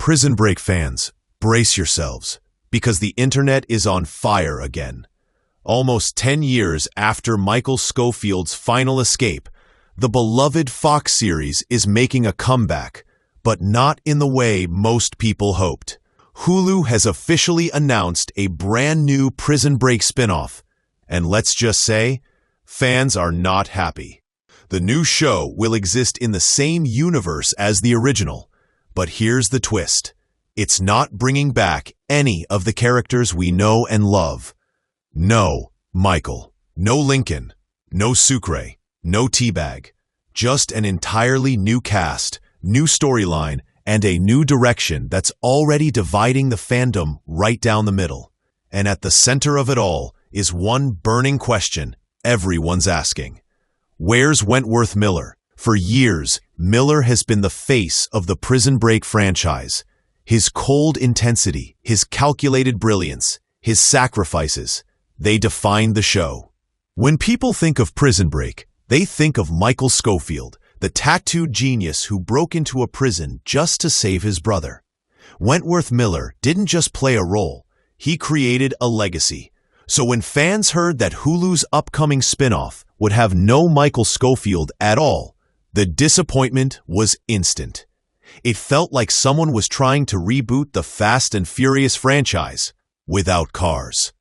Prison Break fans, brace yourselves, because the internet is on fire again. Almost 10 years after Michael Scofield's final escape, the beloved Fox series is making a comeback, but not in the way most people hoped. Hulu has officially announced a brand new Prison Break spinoff, and let's just say, fans are not happy. The new show will exist in the same universe as the original, but here's the twist. It's not bringing back any of the characters we know and love. No Michael, no Lincoln, no Sucre, no T-Bag. Just an entirely new cast, new storyline, and a new direction that's already dividing the fandom right down the middle. And at the center of it all is one burning question everyone's asking. Where's Wentworth Miller? For years, Miller has been the face of the Prison Break franchise. His cold intensity, his calculated brilliance, his sacrifices, they defined the show. When people think of Prison Break, they think of Michael Scofield, the tattooed genius who broke into a prison just to save his brother. Wentworth Miller didn't just play a role, he created a legacy. So when fans heard that Hulu's upcoming spinoff would have no Michael Scofield at all, the disappointment was instant. It felt like someone was trying to reboot the Fast and Furious franchise without cars.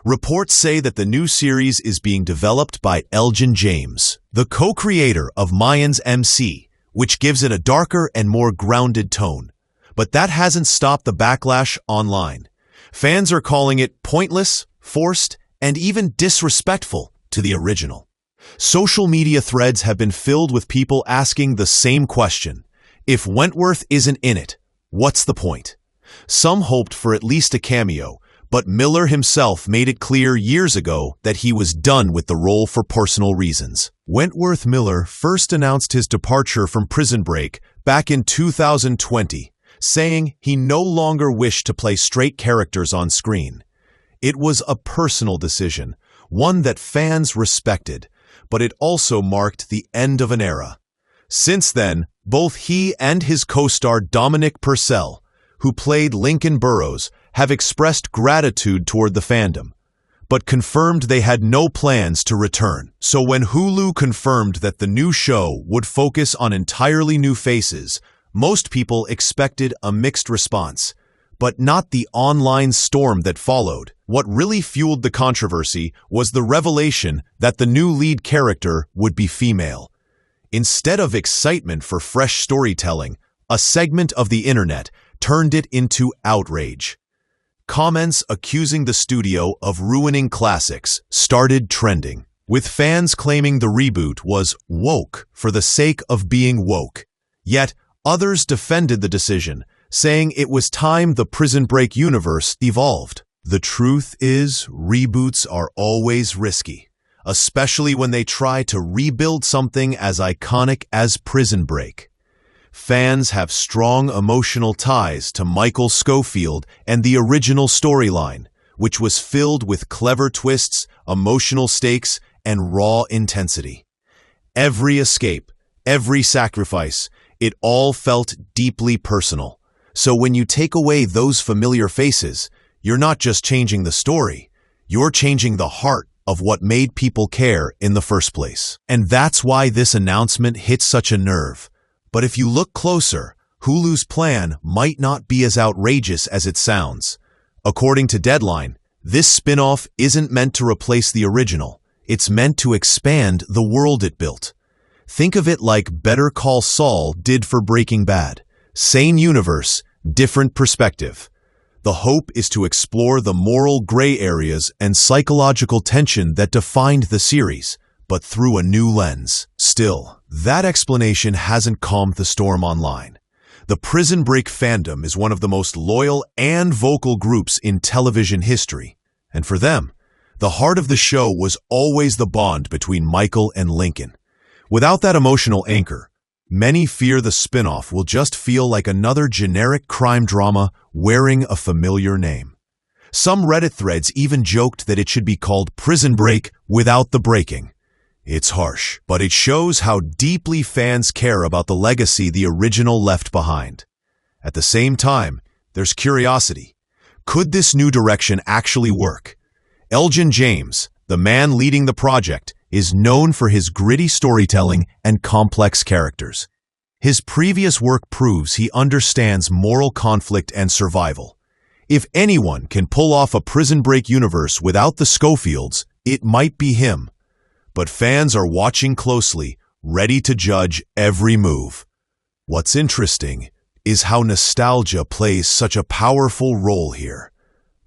Reports say that the new series is being developed by Elgin James, the co-creator of Mayans MC, which gives it a darker and more grounded tone. But that hasn't stopped the backlash online. Fans are calling it pointless, forced, and even disrespectful to the original. Social media threads have been filled with people asking the same question. If Wentworth isn't in it, what's the point? Some hoped for at least a cameo, but Miller himself made it clear years ago that he was done with the role for personal reasons. Wentworth Miller first announced his departure from Prison Break back in 2020, saying he no longer wished to play straight characters on screen. It was a personal decision, one that fans respected, but it also marked the end of an era. Since then, both he and his co-star Dominic Purcell, who played Lincoln Burrows, have expressed gratitude toward the fandom, but confirmed they had no plans to return. So when Hulu confirmed that the new show would focus on entirely new faces, most people expected a mixed response, but not the online storm that followed. What really fueled the controversy was the revelation that the new lead character would be female. Instead of excitement for fresh storytelling, a segment of the internet turned it into outrage. Comments accusing the studio of ruining classics started trending, with fans claiming the reboot was woke for the sake of being woke. Yet, others defended the decision, saying it was time the Prison Break universe evolved. The truth is, reboots are always risky, especially when they try to rebuild something as iconic as Prison Break. Fans have strong emotional ties to Michael Scofield and the original storyline, which was filled with clever twists, emotional stakes, and raw intensity. Every escape, every sacrifice, it all felt deeply personal. So when you take away those familiar faces, you're not just changing the story, you're changing the heart of what made people care in the first place. And that's why this announcement hit such a nerve. But if you look closer, Hulu's plan might not be as outrageous as it sounds. According to Deadline, this spin-off isn't meant to replace the original. It's meant to expand the world it built. Think of it like Better Call Saul did for Breaking Bad. Same universe, different perspective. The hope is to explore the moral gray areas and psychological tension that defined the series, but through a new lens. Still, that explanation hasn't calmed the storm online. The Prison Break fandom is one of the most loyal and vocal groups in television history, and for them, the heart of the show was always the bond between Michael and Lincoln. Without that emotional anchor, many fear the spinoff will just feel like another generic crime drama wearing a familiar name. Some Reddit threads even joked that it should be called Prison Break without the breaking. It's harsh, but it shows how deeply fans care about the legacy the original left behind. At the same time, there's curiosity. Could this new direction actually work? Elgin James, the man leading the project, is known for his gritty storytelling and complex characters. His previous work proves he understands moral conflict and survival. If anyone can pull off a Prison Break universe without the Schofields, it might be him. But fans are watching closely, ready to judge every move. What's interesting is how nostalgia plays such a powerful role here.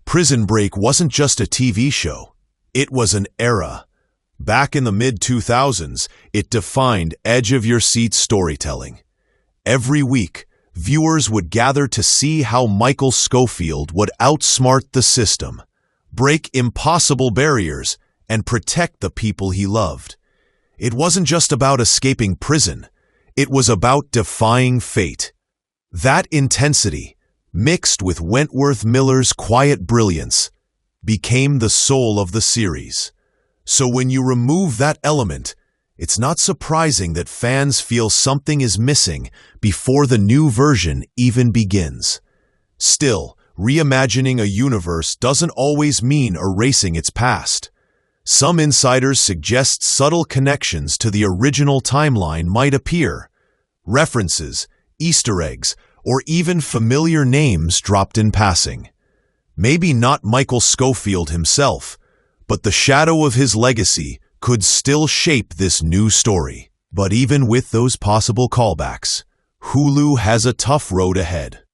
Prison Break wasn't just a TV show. It was an era. Back in the mid-2000s, it defined edge-of-your-seat storytelling. Every week, viewers would gather to see how Michael Scofield would outsmart the system, break impossible barriers, and protect the people he loved. It wasn't just about escaping prison. It was about defying fate. That intensity, mixed with Wentworth Miller's quiet brilliance, became the soul of the series. So when you remove that element, it's not surprising that fans feel something is missing before the new version even begins. Still, reimagining a universe doesn't always mean erasing its past. Some insiders suggest subtle connections to the original timeline might appear. References, Easter eggs, or even familiar names dropped in passing. Maybe not Michael Scofield himself, but the shadow of his legacy could still shape this new story. But even with those possible callbacks, Hulu has a tough road ahead.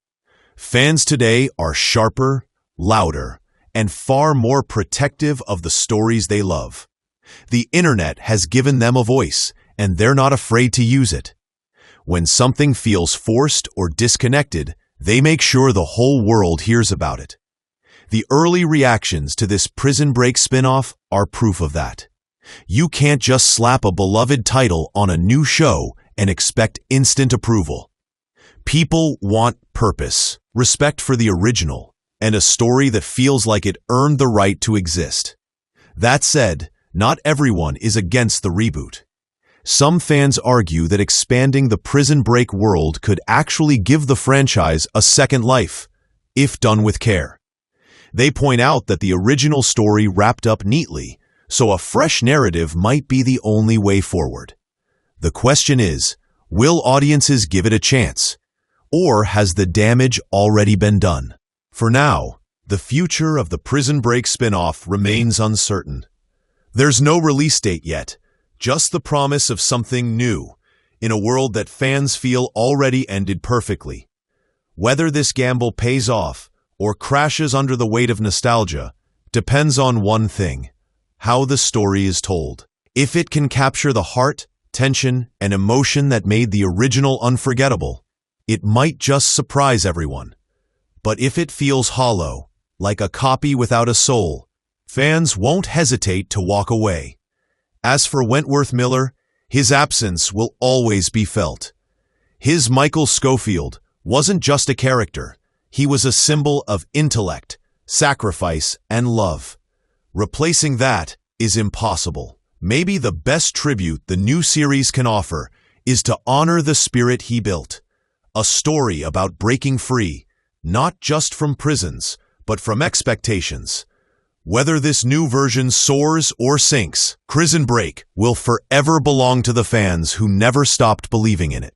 Fans today are sharper, louder, and far more protective of the stories they love. The internet has given them a voice, and they're not afraid to use it. When something feels forced or disconnected, they make sure the whole world hears about it. The early reactions to this Prison Break spin-off are proof of that. You can't just slap a beloved title on a new show and expect instant approval. People want purpose, respect for the original, and a story that feels like it earned the right to exist. That said, not everyone is against the reboot. Some fans argue that expanding the Prison Break world could actually give the franchise a second life, if done with care. They point out that the original story wrapped up neatly, so a fresh narrative might be the only way forward. The question is, will audiences give it a chance? Or has the damage already been done? For now, the future of the Prison Break spin-off remains uncertain. There's no release date yet, just the promise of something new, in a world that fans feel already ended perfectly. Whether this gamble pays off or crashes under the weight of nostalgia depends on one thing: how the story is told. If it can capture the heart, tension, and emotion that made the original unforgettable, it might just surprise everyone. But if it feels hollow, like a copy without a soul, fans won't hesitate to walk away. As for Wentworth Miller, his absence will always be felt. His Michael Scofield wasn't just a character. He was a symbol of intellect, sacrifice, and love. Replacing that is impossible. Maybe the best tribute the new series can offer is to honor the spirit he built. A story about breaking free, not just from prisons, but from expectations. Whether this new version soars or sinks, Prison Break will forever belong to the fans who never stopped believing in it.